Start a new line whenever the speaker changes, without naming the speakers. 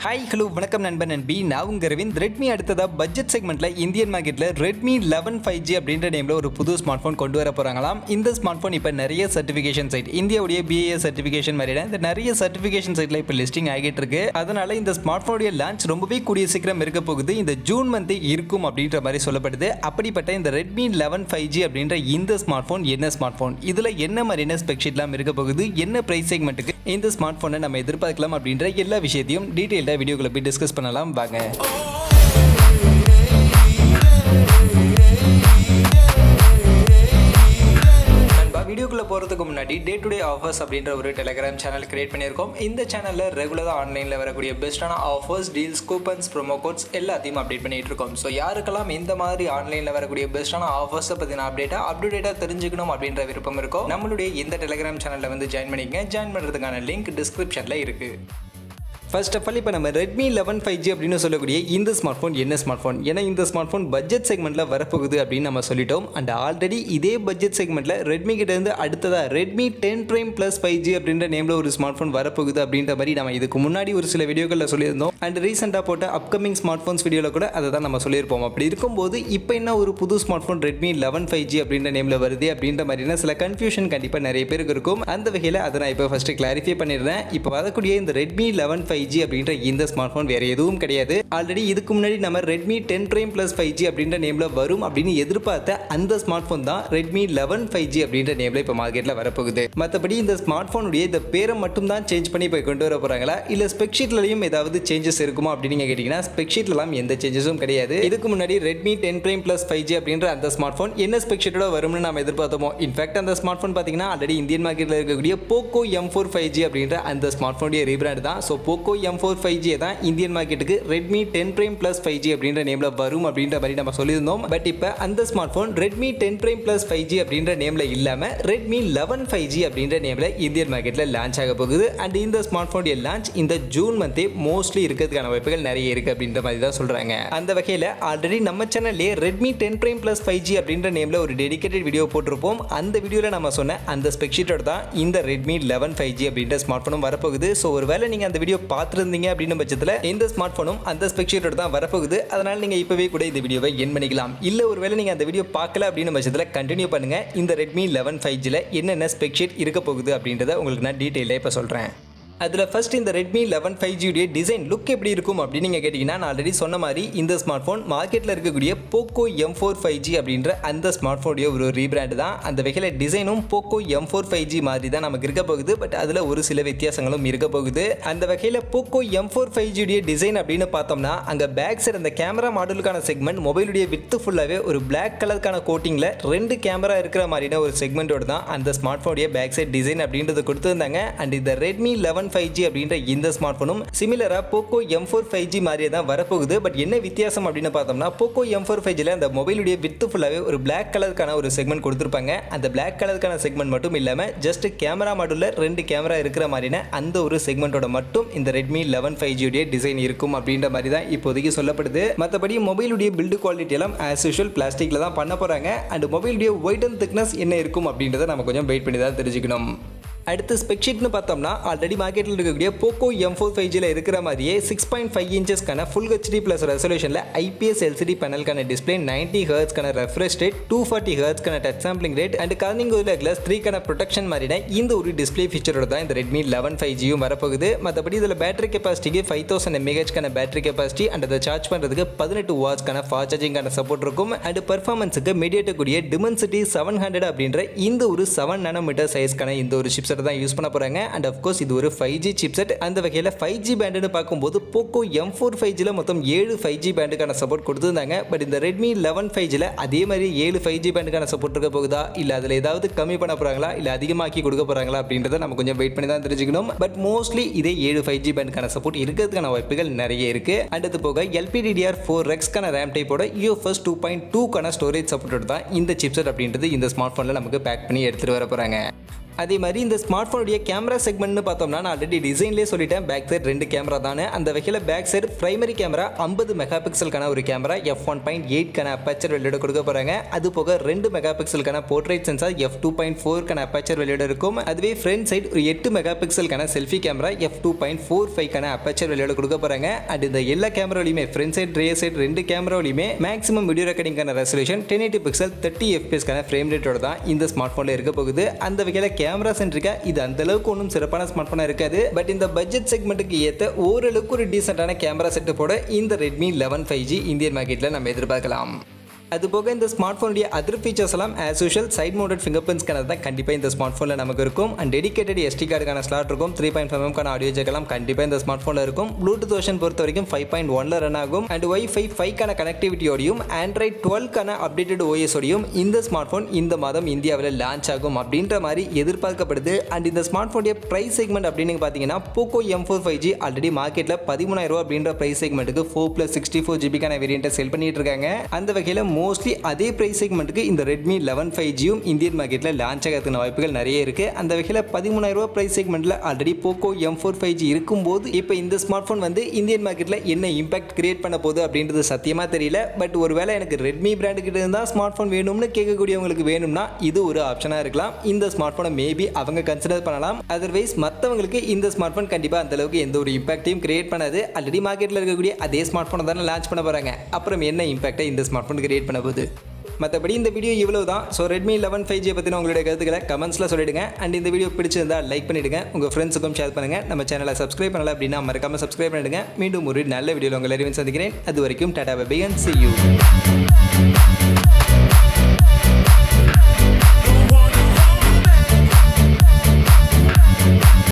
Hi hello வணக்கம் நண்பன் நண்பி நான் உங்க ரவிந்த். ரெட்மி அடுத்ததா பட்ஜெட் செக்மெண்ட்ல இந்தியன் மார்க்கெட்ல Redmi 11 5G அப்படின்ற நேம்ல ஒரு புது ஸ்மார்ட் போன் கொண்டு வர போறாங்களாம். இந்த ஸ்மார்ட் போன் இப்ப நிறைய சர்டிபிகேஷன் சைட் இந்தியாவுடைய BIS சர்டிபிகேஷன் மாதிரியான இந்த நிறைய சர்டிபிகேஷன் சைட்ல இப்ப லிஸ்டிங் ஆகிட்டு இருக்கு. அதனால இந்த ஸ்மார்ட் போனுடைய லான்ச் ரொம்பவே கூடிய சீக்கிரம் இருக்க போகுது. இந்த ஜூன் மந்த் இருக்கும் அப்படின்ற மாதிரி சொல்லப்படுது. அப்படிப்பட்ட இந்த Redmi 11 5G அப்படின்ற இந்த ஸ்மார்ட் போன் என்ன ஸ்மார்ட் போன், இதுல என்ன மாதிரியான ஸ்பெக்ஷீட்லாம் இருக்க போகுது, என்ன பிரைஸ் செக்மெண்ட்டுக்கு இந்த ஸ்மார்ட் போனை நம்ம எதிர்பார்க்கலாம் அப்படின்ற எல்லா விஷயத்தையும் டீடைல்டா வீடியோக்குள்ள போய் டிஸ்கஸ் பண்ணலாம் வாங்க. வீடியோக்குள்ள போறதுக்கு முன்னாடி டே டு டே ஆஃபர்ஸ் அப்படின்ற ஒரு டெலிகிராம் சேனல் கிரியேட் பண்ணியிருக்கோம். இந்த சேனல்ல ரெகுலரா ஆன்லைன்ல வரக்கூடிய பெஸ்டான offers, deals, coupons, promo quotes எல்லாத்தையும் அப்டேட் பண்ணிட்டு இருக்கோம். ஸோ யாருக்கெல்லாம் இந்த மாதிரி ஆன்லைன்ல வரக்கூடிய பெஸ்டான ஆஃபர்ஸை பத்தின அப்டேட்டா தெரிஞ்சுக்கணும் அப்படின்ற விருப்பம் இருக்கும், நம்மளுடைய இந்த டெலிகிராம் சேனல்ல வந்து ஜாயின் பண்ணிக்கங்க. ஜாயின் பண்றதுக்கான லிங்க் டிஸ்கிரிப்ஷன்ல இருக்கு. ஃபர்ஸ்ட் ஆஃப் ஆல் இப்போ நம்ம Redmi 11 5G அப்படின்னு சொல்லக்கூடிய இந்த ஸ்மார்ட் ஃபோன் என்ன ஸ்மார்ட் ஃபோன், ஏன்னா இந்த ஸ்மார்ட் ஃபோன் பட்ஜெட் செக்மெண்ட்டில் வரப்போகுது அப்படின்னு நம்ம சொல்லிட்டோம். அண்ட் ஆல்ரெடி இதே பட்ஜெட் செக்மெண்ட்டில் ரெட்மி கிட்ட இருந்து அடுத்ததாக Redmi 10 Prime Plus 5G அப்படின்ற நேமில் ஒரு ஸ்மார்ட் ஃபோன் வரப்போகுது அப்படின்ற மாதிரி நம்ம இதுக்கு முன்னாடி ஒரு சில வீடியோக்களில் சொல்லியிருந்தோம். அண்ட் ரீசெண்டாக போட்ட அப்கமிங் ஸ்மார்ட் ஃபோன்ஸ் வீடியோவில் கூட அதை தான் நம்ம சொல்லியிருப்போம். அப்படி இருக்கும்போது இப்போ என்ன ஒரு புது ஸ்மார்ட் ஃபோன் Redmi 11 5G அப்படின்ற நேமில் வருது அப்படின்ற மாதிரியான சில கன்ஃபியூஷன் கண்டிப்பாக நிறைய பேருக்கு இருக்கும். அந்த வகையில் அதை நான் இப்போ ஃபர்ஸ்ட் கிளாரிஃபை பண்ணிடுறேன். இப்போ வரக்கூடிய இந்த Redmi 11 5G அப்படின்ற இந்த ஸ்மார்ட் போன் வேற எதுவும் கிடையாது. ஆல்ரெடி இதுக்கு முன்னாடி நம்ம Redmi 10 Prime Plus 5G அப்படின்ற நேம்ல வரும் அப்படின்னு எதிர்பார்த்த அந்த ஸ்மார்ட் போன் தான் Redmi 11 5G அப்படின்ற நேம்ல இப்ப மார்க்கெட்ல வரப்போகுது. மற்றபடி இந்த ஸ்மார்ட் போனுடைய இந்த பேரை மட்டும் தான் சேஞ்ச் பண்ணி போய் கொண்டு வர போறாங்களா, இல்ல ஸ்பெக் ஷீட்லயும் ஏதாவது சேஞ்சஸ் இருக்குமா அப்படின்னு நீங்க கேட்டீங்கன்னா ஸ்பெக் ஷீட்லாம் எந்த சேஞ்சஸும் கிடையாது. இதுக்கு முன்னாடி Redmi 10 Prime Plus 5G அப்படின்ற அந்த ஸ்மார்ட் போன் என்ன ஸ்பெக் ஷீட்டோட வரும்னு நாம எதிர்பார்த்தோமோ, இன்ஃபேக்ட் அந்த ஸ்மார்ட் போன் பாத்தீங்கன்னா ஆல்ரெடி இந்தியன் மார்க்கெட்ல இருக்கக்கூடிய Poco M4 5G அப்படின்ற அந்த ஸ்மார்ட் போனுடைய ரீபிராண்ட் தான். ஸோ Poco M4 5G தான் இந்தியன் மார்க்கெட்டுக்கு Redmi 10 Prime Plus 5G அப்படின்ற நேம்ல வரும் அப்படின்ற மாதிரி நம்ம சொல்லியிருந்தோம். பட் இப்போ அந்த smart phone Redmi 10 Prime Plus 5G அப்படின்ற நேம்ல இல்லாம Redmi 11 5G அப்படின்ற நேம்ல இந்தியன் மார்க்கெட்ல லான்ச் ஆக போகுது. அண்ட் இந்த ஸ்மார்ட் போனுடைய லான்ச் இந்த ஜூன் மந்தே மோஸ்ட்லி இருக்கிறதுக்கான வாய்ப்புகள் நிறைய இருக்கு அப்படின்ற மாதிரி தான் சொல்றாங்க. அந்த வகையில் ஆல்ரெடி நம்ம சேனல்லே Redmi 10 Prime Plus 5G அப்படின்ற நேம்ல ஒரு டெடிகேட்டட் வீடியோ போட்டிருப்போம். அந்த வீடியோல நம்ம சொன்ன அந்த ஸ்பெக் ஷீட்டோட தான் இந்த Redmi 11 5G அப்படின்ற ஸ்மார்ட் போனும் வரப்போகுது. ஸோ ஒருவேளை நீங்க அந்த வீடியோ பார்த்துருந்தீங்க அப்படின்னு பட்சத்தில் இந்த ஸ்மார்ட் போனும் அந்த ஸ்பெக் ஷீட்டோட தான் வரப்போகுது. அதனால நீங்க இப்பவே கூட இந்த வீடியோவை என் பண்ணிக்கலாம். இல்ல ஒருவேளை நீங்க அந்த வீடியோ பார்க்கல அப்படின்னு பட்சத்தில் கண்டினியூ பண்ணுங்க. இந்த Redmi 11 5Gல என்னென்ன ஸ்பெக் ஷீட் இருக்க போகுது அப்படின்றத உங்களுக்கு நான் டீடைலா இப்ப சொல்றேன். அதில் ஃபர்ஸ்ட் இந்த Redmi 11 5G உடைய டிசைன் லுக் எப்படி இருக்கும் அப்படின்னு நீங்கள் கேட்டிங்கன்னா, நான் ஆல்ரெடி சொன்ன மாதிரி இந்த ஸ்மார்ட் ஃபோன் மார்க்கெட்டில் இருக்கக்கூடிய Poco M4 5G அப்படின்ற அந்த ஸ்மார்ட் ஃபோனுடைய ஒரு ரீபிராண்ட் தான். அந்த வகையில் டிசைனும் Poco M4 5G மாதிரி தான் நமக்கு இருக்க போகுது. பட் அதில் ஒரு சில வித்தியாசங்களும் இருக்க போகுது. அந்த வகையில் Poco M4 5G உடைய டிசைன் அப்படின்னு பார்த்தோம்னா, அங்கே பேக் சைடு அந்த கேமரா மாடலுக்கான செக்மெண்ட் மொபைலுடைய வித்து ஃபுல்லாகவே ஒரு பிளாக் கலருக்கான கோட்டிங்கில் 2 கேமரா இருக்கிற மாதிரியான ஒரு செக்மெண்டோடு தான் அந்த ஸ்மார்ட் ஃபோனுடைய பேக் சைடு டிசைன் அப்படின்றது கொடுத்துருந்தாங்க. அண்ட் இந்த Redmi 11 5G அப்படின்ற இந்த ஸ்மார்ட் போனும் சிமிலரா Poco M4 5G மாதிரியே தான் வரப்போகுது. பட் என்ன வித்தியாசம் அப்படின்னு பார்த்தோம்னா, Poco M4 5Gல அந்த மொபைலுடைய வித்து ஃபுல்லாவே ஒரு பிளாக் கலருக்கான ஒரு செக்மெண்ட் கொடுத்திருப்பாங்க. அந்த பிளாக் கலருக்கான செக்மெண்ட் மட்டும் இல்லாம ஜஸ்ட் கேமரா மாடுல 2 கேமரா இருக்கிற மாதிரியான அந்த ஒரு செக்மெண்டோட மட்டும் இந்த Redmi 11 5G உடைய டிசைன் இருக்கும் அப்படின்ற மாதிரி தான் இப்போதைக்கு சொல்லப்படுது. மற்றபடி மொபைலுடைய பில்டு குவாலிட்டி எல்லாம் ஆஸ் யூஷுவல் பிளாஸ்டிக்ல தான் பண்ண போறாங்க. அண்ட் மொபைலுடைய வைட் அண்ட் திக்னஸ் என்ன இருக்கும் அப்படின்றத நம்ம கொஞ்சம் வெயிட் பண்ணி தான் தெரிஞ்சுக்கணும். அடுத்து ஸ்பெக் ஷீட்னு பார்த்தோம்னா, ஆல்ரெடி மார்க்கெட்டில் இருக்கக்கூடிய Poco M4 5Gல இருக்கிற மாதிரியே 6.5 இன்ச்சஸ்க்கான ஃபுல் HD ப்ளஸ் ரெசல்யூஷனில் IPS LCD பேனலுக்கான டிஸ்பிளே, 90 ஹெர்ட்ஸ்க்கான ரெஃப்ரெஷ் ரேட், 240 ஹெர்ட்ஸ்க்கான touch sampling rate and Corning Gorilla Glass 3க்கான ப்ரொடெக்ஷன் மாதிரியான இந்த ஒரு டிஸ்பிளே ஃபீச்சரோட தான் இந்த Redmi 11 5Gயும் வரப்போகுது. மற்றபடி இதில் பேட்டரி கெப்பாசிட்டிக்கு 5000 mAhக்கான பேட்டரி கெப்பாசிட்டி அண்ட் அதை சார்ஜ் பண்ணுறதுக்கு 18 வாட்ஸ்க்கான ஃபாஸ்ட் சார்ஜிங்கான சப்போர்ட் இருக்கும். அண்ட் பர்ஃபார்மன்ஸுக்கு Mediatek Dimensity 700 அப்படின்ற இந்த ஒரு 7 nm சைஸ்க்கான இந்த ஒரு சிப்ஸ் தான் யூஸ் பண்ண போறாங்க. அண்ட் ஆஃப் கோர்ஸ் இது ஒரு 5G சிப்செட். அந்த வகையில் 5G பேண்ட்னு பார்க்கும்போது Poco M4 5Gல மொத்தம் 7 5G பேண்டுக்கான சப்போர்ட் கொடுத்துருந்தாங்க. பட் இந்த Redmi 11 5Gல அதே மாதிரி 7 5G பேண்டுக்கான சப்போர்ட் இருக்க போகுதா, இல்ல அதுல ஏதாவது கம்மி பண்ண போறாங்களா, இல்ல அதிகமாக்கி கொடுக்க போறாங்களா அப்படின்றத நம்ம கொஞ்சம் வெயிட் பண்ணி தான் தெரிஞ்சுக்கணும். பட் மோஸ்ட்லி இதே 7 5G பேண்டுக்கான சப்போர்ட் இருக்கிறதுக்கான வாய்ப்புகள் நிறைய இருக்கு. அண்ட் அது போக LPDDR4X ரேம் டைப்போட UFS 2.2 ஸ்டோரேஜ் சப்போர்ட்டோட தான் இந்த சிப்செட் அப்படின்றது இந்த ஸ்மார்ட் போன்ல நமக்கு பேக் பண்ணி எடுத்துட்டு வர போறாங்க. அதே மாதிரி இந்த ஸ்மார்ட் ஃபோனுடைய கேமரா செக்மெண்ட்னு பார்த்தோம்னா நான் ஆல்ரெடி டிசைன்லேயே சொல்லிட்டேன், பேக் சைடு 2 கேமரா தானே. அந்த வகையில் back side primary camera 50 mega பிக்சலுக்கான ஒரு கேமரா f1.8 அப்பேச்சர் வெளியிட கொடுக்க போகிறாங்க. அது போக 2 மெகா பிக்சலுக்கான போர்ட்ரேட் சென்சார் f2.4 அப்பேச்சர் வெளியிட இருக்கும். அதுவே ஃப்ரண்ட் சைடு ஒரு 8 மெகா பிக்சலுக்கான செல்ஃபி கேமரா f2.45 அப்பேச்சர் வெளியிட கொடுக்க போகிறாங்க. அண்ட் இந்த எல்லா கேமராலையுமே ஃப்ரண்ட் சைடு ரியர் சைடு 2 கேமராலையுமே மேக்ஸிமம் வீடியோ ரெக்கார்டிங்கான ரெசல்யூஷன் 1080 பிக்சல் 30 fps ஃப்ரேம் ரேட்டோட தான் இந்த ஸ்மார்ட் ஃபோனில் இருக்க போகுது. அந்த வகையில் கேமரா சென்ட்ரிக்கா இது அந்த அளவுக்கு ஒன்றும் சிறப்பான ஸ்மார்ட் ஃபோனாக இருக்காது. பட் இந்த பட்ஜெட் செக்மெண்ட்டுக்கு ஏற்ற ஓரளவுக்கு ஒரு டீசென்டான கேமரா செட்டப்போட இந்த Redmi 11 5G இந்தியன் மார்க்கெட்டில் நம்ம எதிர்பார்க்கலாம். அதுபோக இந்த ஸ்மார்ட் ஃபோனுடைய அதர் ஃபீச்சர்ஸ் எல்லாம் as usual side mounted finger print scanner தான் கண்டிப்பாக இந்த ஸ்மார்ட் ஃபோனில் நமக்கு இருக்கும். அண்ட் டெடிகேட்டட் SD கார்டுக்கான ஸ்லாட் இருக்கும். 3.5mm ஆடியோ ஜெக்கெல்லாம் கண்டிப்பாக இந்த ஸ்மார்ட் ஃபோனில் இருக்கும். ப்ளூடூத் வெர்ஷன் பொறுத்த வரைக்கும் 5.1 ரன் ஆகும். And Wi-Fi 5 கனெக்டிவிட்டியோடையும் Android 12 updated OS ஓடையும் இந்த ஸ்மார்ட் ஃபோன் இந்த மாதம் இந்தியாவில் லான்ச் ஆகும் அப்படின்ற மாதிரி எதிர்பார்க்கப்படுது. அண்ட் இந்த ஸ்மார்ட் ஃபோனுடைய பிரைஸ் செக்மெண்ட் அப்படின்னு பார்த்தீங்கன்னா Poco M4 5G ஆல்ரெடி மார்க்கெட்டில் 13,000 அப்படின்ற பிரைஸ் செக்மெண்ட்டுக்கு 4+64GB வேரியண்ட்டை செல் பண்ணிட்டு இருக்காங்க. அந்த வகையில் மோஸ்ட்லி அதே பிரைஸ் செக்மெண்ட்டுக்கு இந்த Redmi 11 5Gயும் இந்தியன் மார்க்கெட்டில் லான்ச் ஆகிறதுக்கான வாய்ப்புகள் நிறைய இருக்கு. அந்த வகையில் 13,000 பிரைஸ் செக்மெண்ட்டில் ஆல்ரெடி Poco M4 5G இருக்கும்போது இப்போ இந்த ஸ்மார்ட் ஃபோன் வந்து இந்தியன் மார்க்கெட்டில் என்ன இம்பாக்ட் கிரியேட் பண்ண போகுது அப்படின்றது சத்தியமாக தெரியல. பட் ஒருவேளை எனக்கு Redmi பிராண்டு கிட்ட இருந்தால் ஸ்மார்ட் ஃபோன் வேணும்னு கேட்கக்கூடியவங்களுக்கு வேணும்னா இது ஒரு ஆப்ஷனாக இருக்கலாம். இந்த ஸ்மார்ட் ஃபோனை மேபி அவங்க கன்சிடர் பண்ணலாம். அதர்வைஸ் மற்றவங்களுக்கு இந்த ஸ்மார்ட் ஃபோன் கண்டிப்பாக அந்த அளவுக்கு எந்த ஒரு இம்பாக்டையும் கிரியேட் பண்ணாது. ஆல்ரெடி மார்க்கெட்டில் இருக்கக்கூடிய அதே ஸ்மார்ட் ஃபோனை தானே லான்ச் பண்ண போகிறாங்க. அப்புறம் என்ன இம்பாக்டை இந்த ஸ்மார்ட் ஃபோன் கிரியேட் பண்ண போகுது? மற்றபடி இந்த வீடியோ இவ்வளவு தான். ஸோ Redmi 11 5G பற்றின உங்களுடைய கருத்துக்களை கமெண்ட்ஸில் சொல்லிடுங்க. அண்ட் இந்த வீடியோ பிடிச்சிருந்தா லைக் பண்ணிவிடுங்க, உங்கள் ஃப்ரெண்ட்ஸுக்கும் ஷேர் பண்ணுங்கள். நம்ம சேனலை சப்ஸ்கிரைப் பண்ணல அப்படின்னா மறக்காமல் சப்ஸ்கிரைப் பண்ணிடுங்க. மீண்டும் ஒரு நல்ல வீடியோவில் உங்கள் எல்லாரையும் சந்திக்கிறேன். அது வரைக்கும் tata bye bye and see you.